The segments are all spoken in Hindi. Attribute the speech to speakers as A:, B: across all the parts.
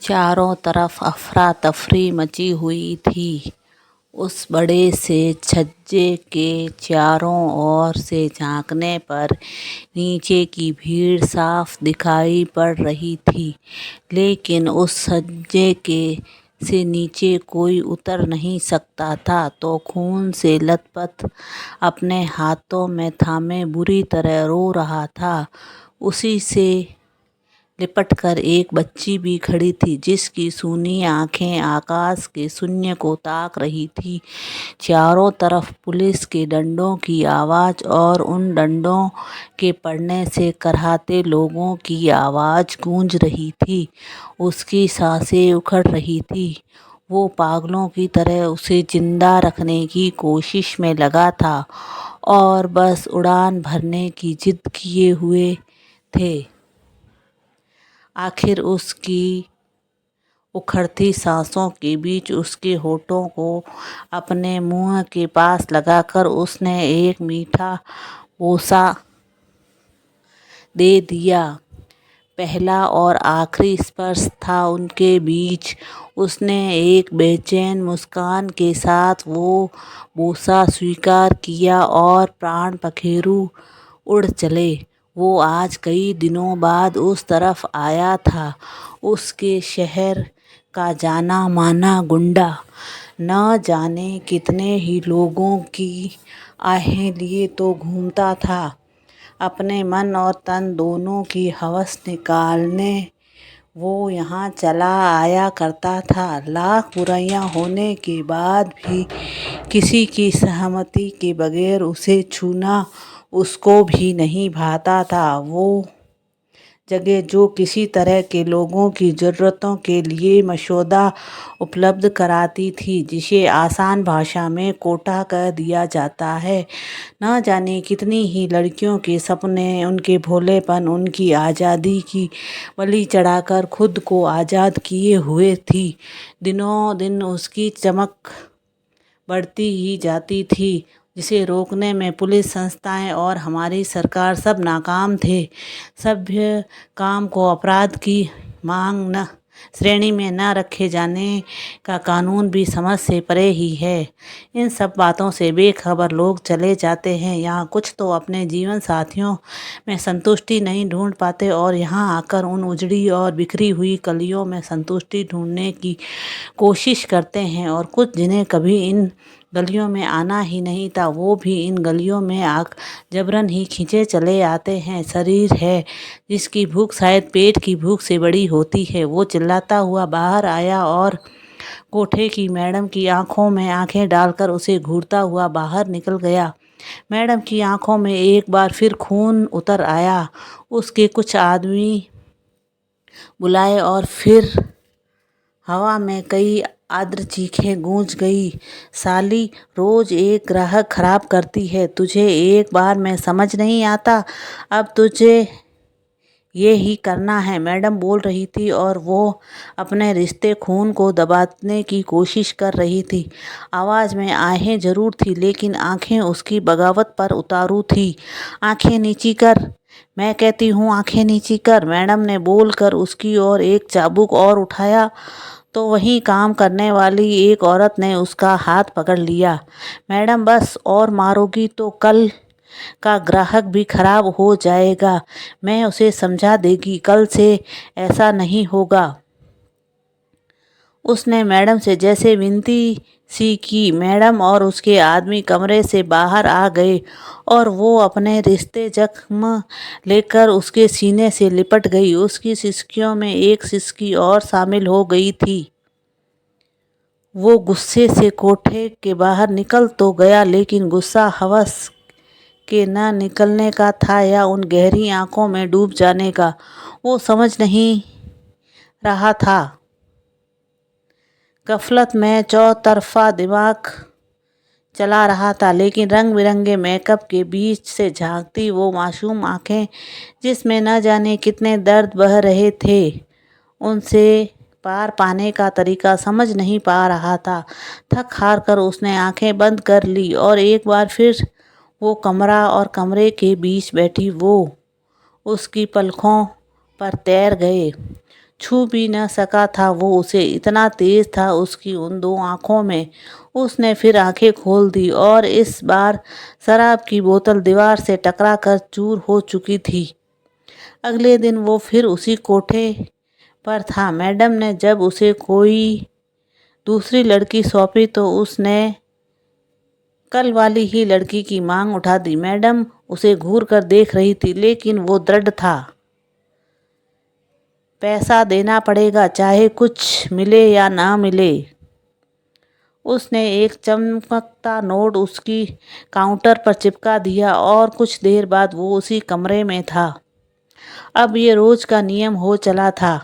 A: चारों तरफ अफरा तफरी मची हुई थी। उस बड़े से छज्जे के चारों ओर से झाँकने पर नीचे की भीड़ साफ दिखाई पड़ रही थी, लेकिन उस छज्जे के से नीचे कोई उतर नहीं सकता था। तो खून से लथपथ अपने हाथों में थामे बुरी तरह रो रहा था। उसी से लिपटकर एक बच्ची भी खड़ी थी, जिसकी सूनी आंखें आकाश के शून्य को ताक रही थी। चारों तरफ पुलिस के डंडों की आवाज़ और उन डंडों के पड़ने से कराहते लोगों की आवाज़ गूंज रही थी। उसकी सांसें उखड़ रही थी। वो पागलों की तरह उसे जिंदा रखने की कोशिश में लगा था और बस उड़ान भरने की जिद किए हुए थे। आखिर उसकी उखड़ती सांसों के बीच उसके होठों को अपने मुंह के पास लगाकर उसने एक मीठा बोसा दे दिया। पहला और आखिरी स्पर्श था उनके बीच। उसने एक बेचैन मुस्कान के साथ वो बोसा स्वीकार किया और प्राण पखेरु उड़ चले। वो आज कई दिनों बाद उस तरफ आया था। उसके शहर का जाना माना गुंडा न जाने कितने ही लोगों की आहें लिए तो घूमता था। अपने मन और तन दोनों की हवस निकालने वो यहाँ चला आया करता था। लाख बुराइयां होने के बाद भी किसी की सहमति के बगैर उसे छूना उसको भी नहीं भाता था। वो जगह जो किसी तरह के लोगों की ज़रूरतों के लिए मसौदा उपलब्ध कराती थी, जिसे आसान भाषा में कोटा कह दिया जाता है। न जाने कितनी ही लड़कियों के सपने उनके भोलेपन, उनकी आज़ादी की बलि चढ़ाकर खुद को आज़ाद किए हुए थी। दिनों दिन उसकी चमक बढ़ती ही जाती थी, जिसे रोकने में पुलिस संस्थाएं और हमारी सरकार सब नाकाम थे। सभ्य काम को अपराध की मांग न श्रेणी में न रखे जाने का कानून भी समझ से परे ही है। इन सब बातों से बेखबर लोग चले जाते हैं। यहाँ कुछ तो अपने जीवन साथियों में संतुष्टि नहीं ढूंढ पाते और यहाँ आकर उन उजड़ी और बिखरी हुई कलियों में संतुष्टि ढूंढने की कोशिश करते हैं। और कुछ जिन्हें कभी इन गलियों में आना ही नहीं था, वो भी इन गलियों में आग जबरन ही खींचे चले आते हैं। शरीर है जिसकी भूख शायद पेट की भूख से बड़ी होती है। वो चिल्लाता हुआ बाहर आया और कोठे की मैडम की आंखों में आंखें डालकर उसे घूरता हुआ बाहर निकल गया। मैडम की आंखों में एक बार फिर खून उतर आया। उसके कुछ आदमी बुलाए और फिर हवा में कई आर्द्र चीखें गूंज गई। साली, रोज एक ग्राहक खराब करती है, तुझे एक बार में समझ नहीं आता? अब तुझे ये ही करना है। मैडम बोल रही थी और वो अपने रिश्ते खून को दबाने की कोशिश कर रही थी। आवाज़ में आहें जरूर थी, लेकिन आंखें उसकी बगावत पर उतारू थी। आंखें नीची कर, मैं कहती हूँ आंखें नीची कर। मैडम ने बोलकर उसकी ओर एक चाबुक और उठाया तो वहीं काम करने वाली एक औरत ने उसका हाथ पकड़ लिया। मैडम, बस और मारोगी तो कल का ग्राहक भी खराब हो जाएगा। मैं उसे समझा देगी, कल से ऐसा नहीं होगा। उसने मैडम से जैसे विनती सी की। मैडम और उसके आदमी कमरे से बाहर आ गए और वो अपने रिश्ते जख्म लेकर उसके सीने से लिपट गई। उसकी सिसकियों में एक सिसकी और शामिल हो गई थी। वो गुस्से से कोठे के बाहर निकल तो गया, लेकिन गुस्सा हवस के न निकलने का था या उन गहरी आंखों में डूब जाने का, वो समझ नहीं रहा था। गफलत में चौतरफा दिमाग चला रहा था, लेकिन रंग बिरंगे मेकअप के बीच से झांकती वो मासूम आंखें, जिसमें न जाने कितने दर्द बह रहे थे, उनसे पार पाने का तरीका समझ नहीं पा रहा था। थक हार कर उसने आंखें बंद कर ली और एक बार फिर वो कमरा और कमरे के बीच बैठी वो उसकी पलकों पर तैर गए। छू भी न सका था वो उसे, इतना तेज था उसकी उन दो आँखों में। उसने फिर आंखें खोल दी और इस बार शराब की बोतल दीवार से टकरा कर चूर हो चुकी थी। अगले दिन वो फिर उसी कोठे पर था। मैडम ने जब उसे कोई दूसरी लड़की सौंपी तो उसने कल वाली ही लड़की की मांग उठा दी। मैडम उसे घूर कर देख रही थी, लेकिन वो दृढ़ था। पैसा देना पड़ेगा, चाहे कुछ मिले या ना मिले। उसने एक चमकता नोट उसकी काउंटर पर चिपका दिया और कुछ देर बाद वो उसी कमरे में था। अब ये रोज का नियम हो चला था।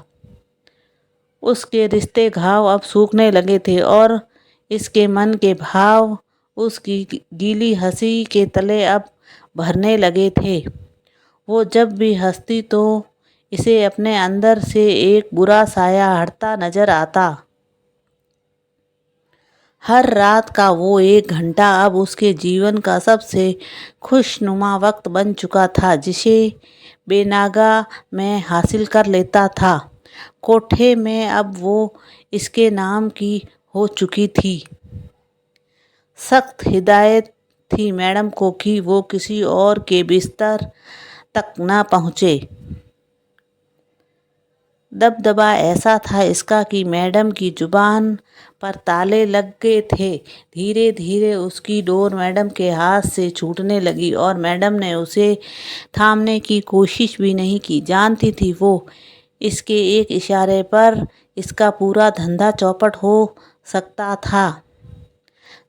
A: उसके रिश्ते घाव अब सूखने लगे थे और इसके मन के भाव उसकी गीली हंसी के तले अब भरने लगे थे। वो जब भी हंसती तो इसे अपने अंदर से एक बुरा साया हटता नजर आता। हर रात का वो 1 घंटा अब उसके जीवन का सबसे खुशनुमा वक्त बन चुका था, जिसे बेनागा में हासिल कर लेता था। कोठे में अब वो इसके नाम की हो चुकी थी। सख्त हिदायत थी मैडम को कि वो किसी और के बिस्तर तक न पहुँचे। दबदबा ऐसा था इसका कि मैडम की जुबान पर ताले लग गए थे। धीरे धीरे उसकी डोर मैडम के हाथ से छूटने लगी और मैडम ने उसे थामने की कोशिश भी नहीं की। जानती थी वो इसके एक इशारे पर इसका पूरा धंधा चौपट हो सकता था।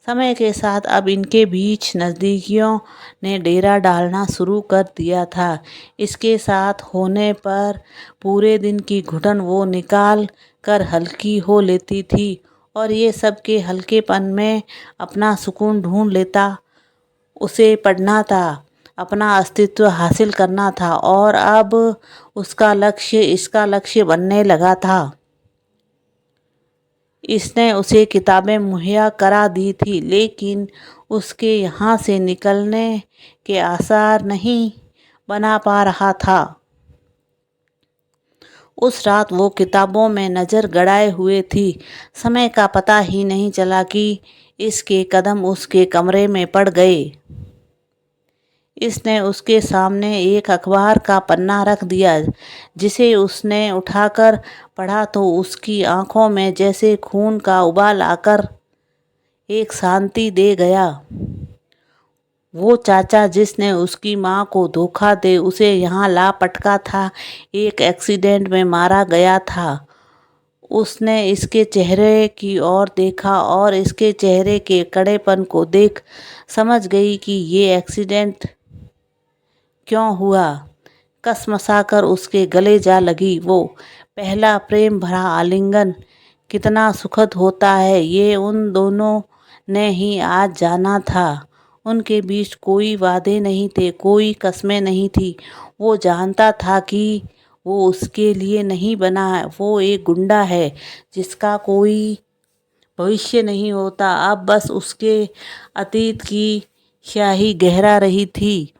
A: समय के साथ अब इनके बीच नज़दीकियों ने डेरा डालना शुरू कर दिया था। इसके साथ होने पर पूरे दिन की घुटन वो निकाल कर हल्की हो लेती थी और ये सब के हल्केपन में अपना सुकून ढूंढ लेता। उसे पढ़ना था, अपना अस्तित्व हासिल करना था और अब उसका लक्ष्य इसका लक्ष्य बनने लगा था। इसने उसे किताबें मुहैया करा दी थी, लेकिन उसके यहाँ से निकलने के आसार नहीं बना पा रहा था। उस रात वो किताबों में नज़र गड़ाए हुए थी। समय का पता ही नहीं चला कि इसके कदम उसके कमरे में पड़ गए। इसने उसके सामने एक अखबार का पन्ना रख दिया, जिसे उसने उठाकर पढ़ा तो उसकी आंखों में जैसे खून का उबाल आकर एक शांति दे गया। वो चाचा जिसने उसकी माँ को धोखा दे उसे यहाँ ला पटका था, एक एक्सीडेंट में मारा गया था। उसने इसके चेहरे की ओर देखा और इसके चेहरे के कड़ेपन को देख समझ गई कि ये एक्सीडेंट क्यों हुआ। कसमसाकर उसके गले जा लगी। वो पहला प्रेम भरा आलिंगन कितना सुखद होता है, ये उन दोनों ने ही आज जाना था। उनके बीच कोई वादे नहीं थे, कोई कस्में नहीं थी। वो जानता था कि वो उसके लिए नहीं बना है। वो एक गुंडा है जिसका कोई भविष्य नहीं होता। अब बस उसके अतीत की स्याही गहरा रही थी,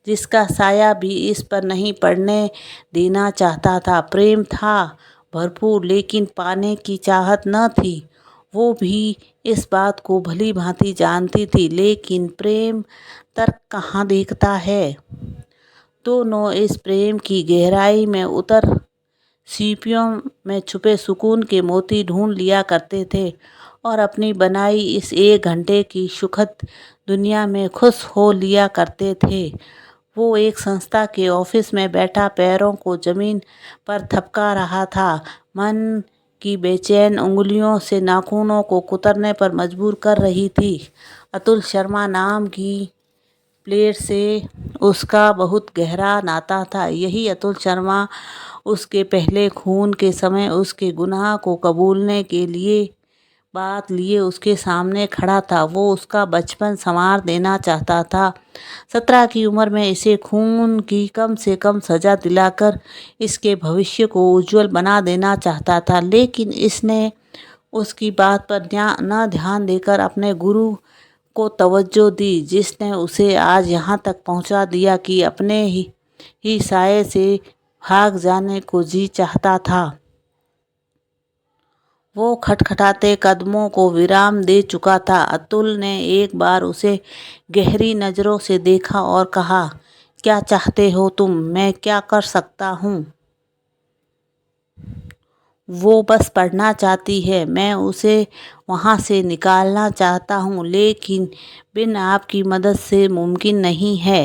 A: जिसका साया भी इस पर नहीं पड़ने देना चाहता था। प्रेम था भरपूर, लेकिन पाने की चाहत न थी। वो भी इस बात को भली भांति जानती थी, लेकिन प्रेम तर्क कहाँ देखता है। दोनों इस प्रेम की गहराई में उतर सीपियों में छुपे सुकून के मोती ढूंढ लिया करते थे और अपनी बनाई इस 1 घंटे की सुखद दुनिया में खुश हो लिया करते थे। वो एक संस्था के ऑफिस में बैठा पैरों को जमीन पर थपका रहा था। मन की बेचैन उंगलियों से नाखूनों को कुतरने पर मजबूर कर रही थी। अतुल शर्मा नाम की प्लेयर से उसका बहुत गहरा नाता था। यही अतुल शर्मा उसके पहले खून के समय उसके गुनाह को कबूलने के लिए बात लिए उसके सामने खड़ा था। वो उसका बचपन संवार देना चाहता था। 17 की उम्र में इसे खून की कम से कम सज़ा दिलाकर इसके भविष्य को उज्जवल बना देना चाहता था, लेकिन इसने उसकी बात पर न ध्यान देकर अपने गुरु को तवज्जो दी, जिसने उसे आज यहाँ तक पहुँचा दिया कि अपने ही साये से भाग जाने को जी चाहता था। वो खटखटाते कदमों को विराम दे चुका था। अतुल ने एक बार उसे गहरी नज़रों से देखा और कहा, क्या चाहते हो तुम? मैं क्या कर सकता हूँ? वो बस पढ़ना चाहती है। मैं उसे वहाँ से निकालना चाहता हूँ, लेकिन बिन आपकी मदद से मुमकिन नहीं है।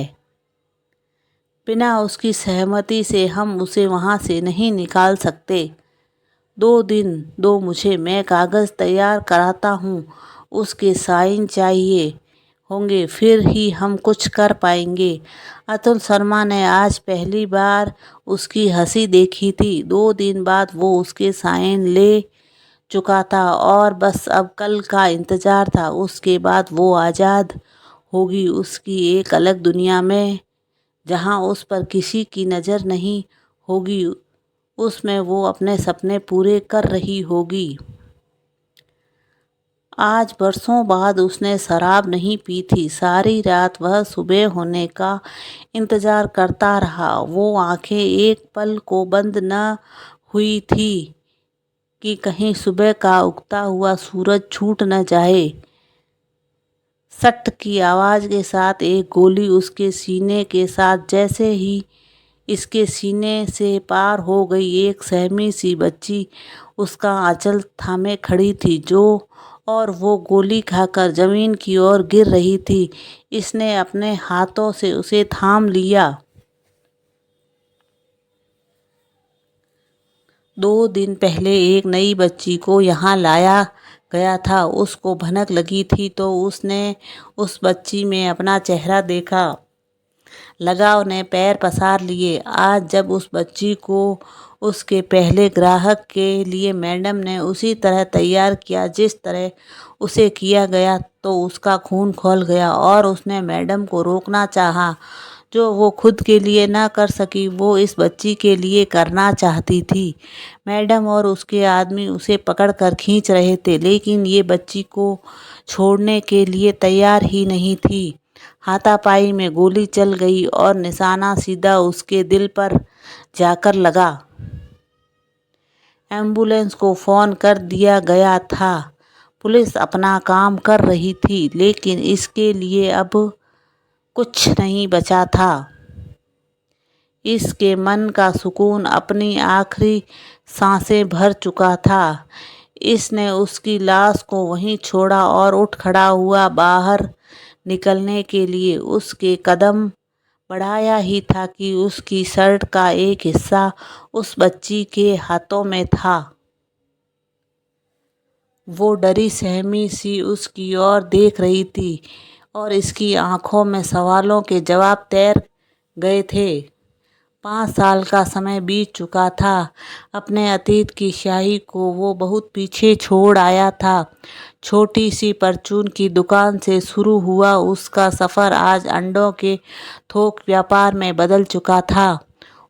A: बिना उसकी सहमति से हम उसे वहाँ से नहीं निकाल सकते। 2 दिन दो मुझे, मैं कागज़ तैयार कराता हूँ। उसके साइन चाहिए होंगे, फिर ही हम कुछ कर पाएंगे। अतुल शर्मा ने आज पहली बार उसकी हंसी देखी थी। 2 दिन बाद वो उसके साइन ले चुका था और बस अब कल का इंतज़ार था। उसके बाद वो आज़ाद होगी, उसकी एक अलग दुनिया में, जहाँ उस पर किसी की नज़र नहीं होगी। उसमें वो अपने सपने पूरे कर रही होगी। आज बरसों बाद उसने शराब नहीं पी थी। सारी रात वह सुबह होने का इंतज़ार करता रहा। वो आंखें एक पल को बंद न हुई थी कि कहीं सुबह का उगता हुआ सूरज छूट न जाए। सट की आवाज़ के साथ एक गोली उसके सीने के साथ जैसे ही इसके सीने से पार हो गई। एक सहमी सी बच्ची उसका आंचल थामे खड़ी थी, और वो गोली खाकर जमीन की ओर गिर रही थी। इसने अपने हाथों से उसे थाम लिया। 2 दिन पहले एक नई बच्ची को यहाँ लाया गया था। उसको भनक लगी थी तो उसने उस बच्ची में अपना चेहरा देखा। लगाव ने पैर पसार लिए। आज जब उस बच्ची को उसके पहले ग्राहक के लिए मैडम ने उसी तरह तैयार किया जिस तरह उसे किया गया, तो उसका खून खौल गया और उसने मैडम को रोकना चाहा। जो वो खुद के लिए ना कर सकी, वो इस बच्ची के लिए करना चाहती थी। मैडम और उसके आदमी उसे पकड़ कर खींच रहे थे, लेकिन ये बच्ची को छोड़ने के लिए तैयार ही नहीं थी। हाथापाई में गोली चल गई और निशाना सीधा उसके दिल पर जाकर लगा। एम्बुलेंस को फ़ोन कर दिया गया था। पुलिस अपना काम कर रही थी, लेकिन इसके लिए अब कुछ नहीं बचा था। इसके मन का सुकून अपनी आखिरी सांसें भर चुका था। इसने उसकी लाश को वहीं छोड़ा और उठ खड़ा हुआ। बाहर निकलने के लिए उसके कदम बढ़ाया ही था कि उसकी शर्ट का एक हिस्सा उस बच्ची के हाथों में था। वो डरी सहमी सी उसकी ओर देख रही थी और इसकी आंखों में सवालों के जवाब तैर गए थे। 5 साल का समय बीत चुका था। अपने अतीत की स्याही को वो बहुत पीछे छोड़ आया था। छोटी सी परचून की दुकान से शुरू हुआ उसका सफ़र आज अंडों के थोक व्यापार में बदल चुका था।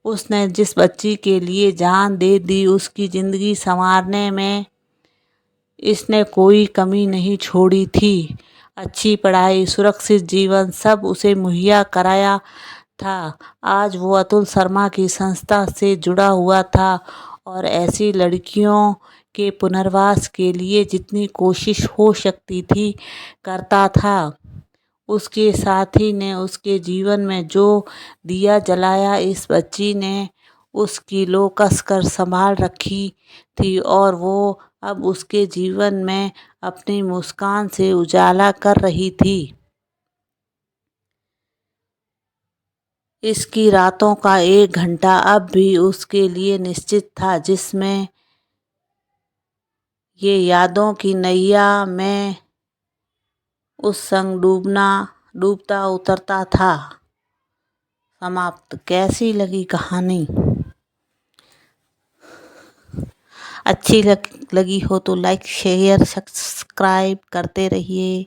A: उसने जिस बच्ची के लिए जान दे दी, उसकी ज़िंदगी संवारने में इसने कोई कमी नहीं छोड़ी थी। अच्छी पढ़ाई, सुरक्षित जीवन, सब उसे मुहैया कराया था। आज वो अतुल शर्मा की संस्था से जुड़ा हुआ था और ऐसी लड़कियों के पुनर्वास के लिए जितनी कोशिश हो सकती थी करता था। उसके साथी ने उसके जीवन में जो दिया जलाया, इस बच्ची ने उसकी लो कस कर संभाल रखी थी और वो अब उसके जीवन में अपनी मुस्कान से उजाला कर रही थी। इसकी रातों का 1 घंटा अब भी उसके लिए निश्चित था, जिसमें ये यादों की नैया में उस संग डूबता उतरता था। समाप्त। कैसी लगी कहानी? अच्छी लगी हो तो लाइक शेयर सब्सक्राइब करते रहिए।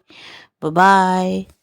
A: Bye bye.